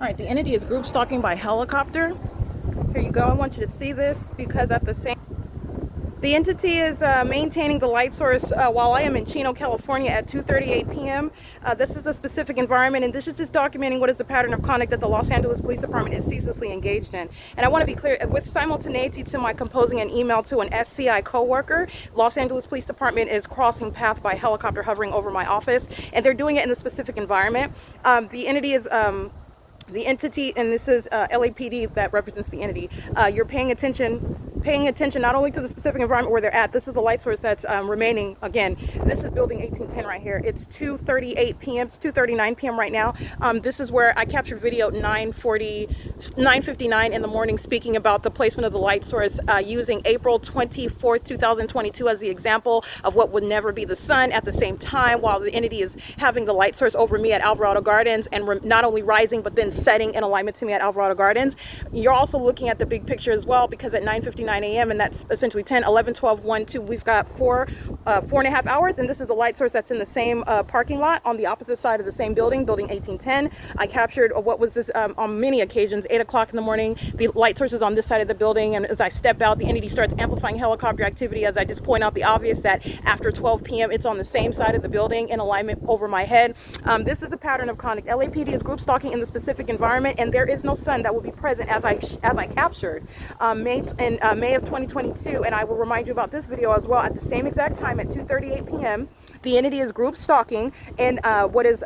All right, the entity is group stalking by helicopter. Here you go. I want you to see this because at the same, the entity is maintaining the light source while I am in Chino, California at 2:38 p.m. This is the specific environment, and this is just documenting what is the pattern of conduct that the Los Angeles Police Department is ceaselessly engaged in. And I want to be clear, with simultaneity to my composing an email to an SCI coworker, Los Angeles Police Department is crossing path by helicopter hovering over my office, and they're doing it in the specific environment. The entity is the entity, and this is LAPD that represents the entity. You're paying attention not only to the specific environment where they're at. This is the light source that's remaining. Again, this is building 1810 right here. It's 2:38 p.m. It's 2:39 p.m. right now. This is where I captured video at 9:59 in the morning, speaking about the placement of the light source using April 24th, 2022 as the example of what would never be the sun. At the same time, while the entity is having the light source over me at Alvarado Gardens and not only rising but then setting in alignment to me at Alvarado Gardens. You're also looking at the big picture as well, because at 9:59 a.m. and that's essentially 10, 11, 12, 1, 2, we've got 4.5 hours, and this is the light source that's in the same parking lot on the opposite side of the same building, building 1810. I captured what was this on many occasions, 8 o'clock in the morning. The light source is on this side of the building, and as I step out, the entity starts amplifying helicopter activity as I just point out the obvious that after 12 p.m. it's on the same side of the building in alignment over my head. This is the pattern of conduct. LAPD is group stalking in the specific environment, and there is no sun that will be present as I captured May of 2022. And I will remind you about this video as well. At the same exact time at 2:38 p.m. the entity is group stalking in what is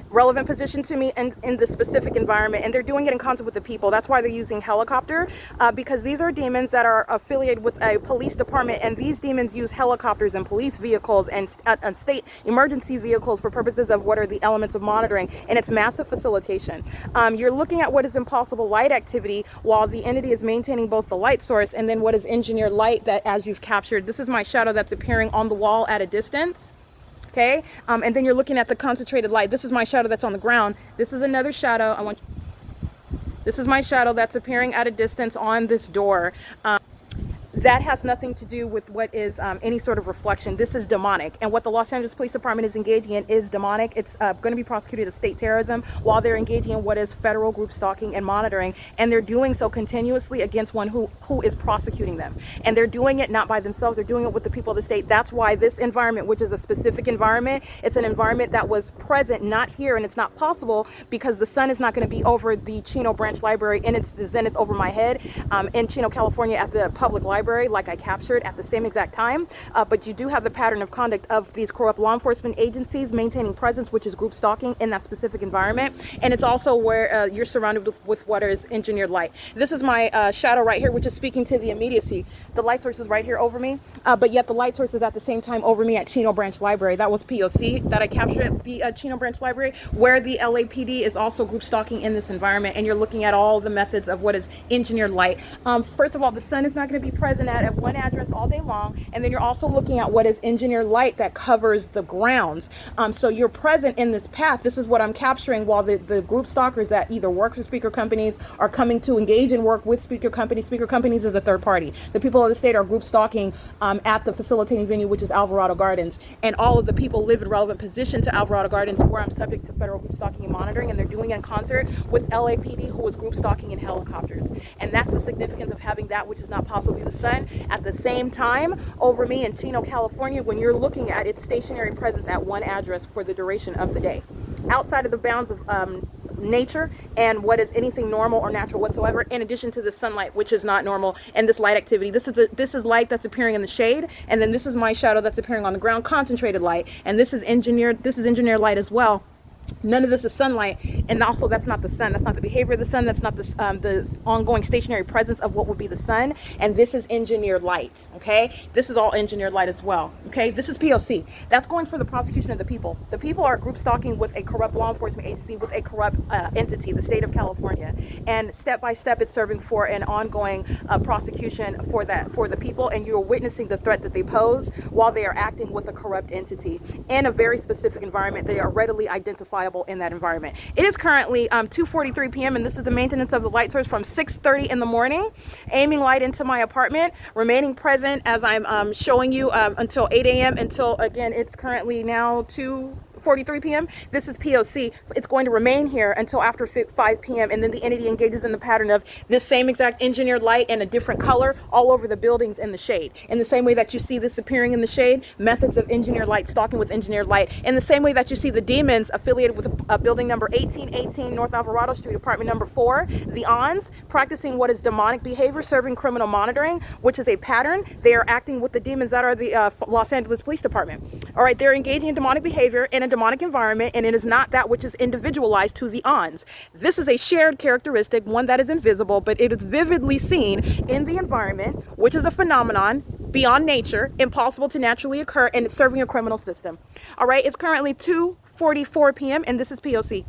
relevant position to me in the specific environment, and they're doing it in concert with the people. That's why they're using helicopter, because these are demons that are affiliated with a police department, and these demons use helicopters and police vehicles and state emergency vehicles for purposes of what are the elements of monitoring, and it's massive facilitation. You're looking at what is impossible light activity while the entity is maintaining both the light source and then what is engineered light that, as you've captured, this is my shadow that's appearing on the wall at a distance. Okay, and then you're looking at the concentrated light. This is my shadow that's on the ground. This is another shadow. This is my shadow that's appearing at a distance on this door. That has nothing to do with what is any sort of reflection. This is demonic, and what the Los Angeles Police Department is engaging in is demonic. It's going to be prosecuted as state terrorism while they're engaging in what is federal group stalking and monitoring, and they're doing so continuously against one who is prosecuting them. And they're doing it not by themselves, they're doing it with the people of the state. That's why this environment, which is a specific environment, it's an environment that was present, not here, and it's not possible because the sun is not going to be over the Chino Branch Library in its zenith over my head in Chino, California at the public library, like I captured at the same exact time. But you do have the pattern of conduct of these corrupt law enforcement agencies maintaining presence, which is group stalking in that specific environment. And it's also where you're surrounded with what is engineered light. This is my shadow right here, which is speaking to the immediacy. The light source is right here over me, but yet the light source is at the same time over me at Chino Branch Library. That was P.O.C. that I captured at the Chino Branch Library, where the LAPD is also group stalking in this environment. And you're looking at all the methods of what is engineered light. First of all, the sun is not going to be present at one address all day long, and then you're also looking at what is engineered light that covers the grounds. So you're present in this path. This is what I'm capturing while the group stalkers that either work for speaker companies are coming to engage and work with speaker companies. Speaker companies is a third party. The people of the state are group stalking at the facilitating venue, which is Alvarado Gardens, and all of the people live in relevant position to Alvarado Gardens, where I'm subject to federal group stalking and monitoring, and they're doing it in concert with LAPD, who is group stalking in helicopters. And that's the significance of having that which is not possibly the sun at the same time over me in Chino, California, when you're looking at its stationary presence at one address for the duration of the day, outside of the bounds of nature and what is anything normal or natural whatsoever, in addition to the sunlight, which is not normal, and this light activity. This is light that's appearing in the shade, and then this is my shadow that's appearing on the ground, concentrated light, and this is engineered light as well. None of this is sunlight, and also that's not the sun. That's not the behavior of the sun. That's not the ongoing stationary presence of what would be the sun. And this is engineered light. Okay, this is all engineered light as well. Okay, this is P.O.C. That's going for the prosecution of the people. The people are group stalking with a corrupt law enforcement agency, with a corrupt entity, the state of California, and step by step, it's serving for an ongoing prosecution for the people. And you're witnessing the threat that they pose while they are acting with a corrupt entity in a very specific environment. They are readily identifiable in that environment. It is currently 2:43 p.m. and this is the maintenance of the light source from 6:30 in the morning, aiming light into my apartment, remaining present as I'm showing you until 8 a.m. until, again, it's currently now 2 43 p.m. This is P.O.C. It's going to remain here until after 5 p.m. and then the entity engages in the pattern of this same exact engineered light in a different color all over the buildings in the shade. In the same way that you see this appearing in the shade, methods of engineered light, stalking with engineered light. In the same way that you see the demons affiliated with building number 1818 North Alvarado Street, apartment number 4, the ONs, practicing what is demonic behavior, serving criminal monitoring, which is a pattern. They are acting with the demons that are the Los Angeles Police Department. All right, they're engaging in demonic behavior in a demonic environment, and it is not that which is individualized to the ONs. This is a shared characteristic, one that is invisible, but it is vividly seen in the environment, which is a phenomenon beyond nature, impossible to naturally occur, and it's serving a criminal system. All right, it's currently 2:44 p.m. and this is P.O.C.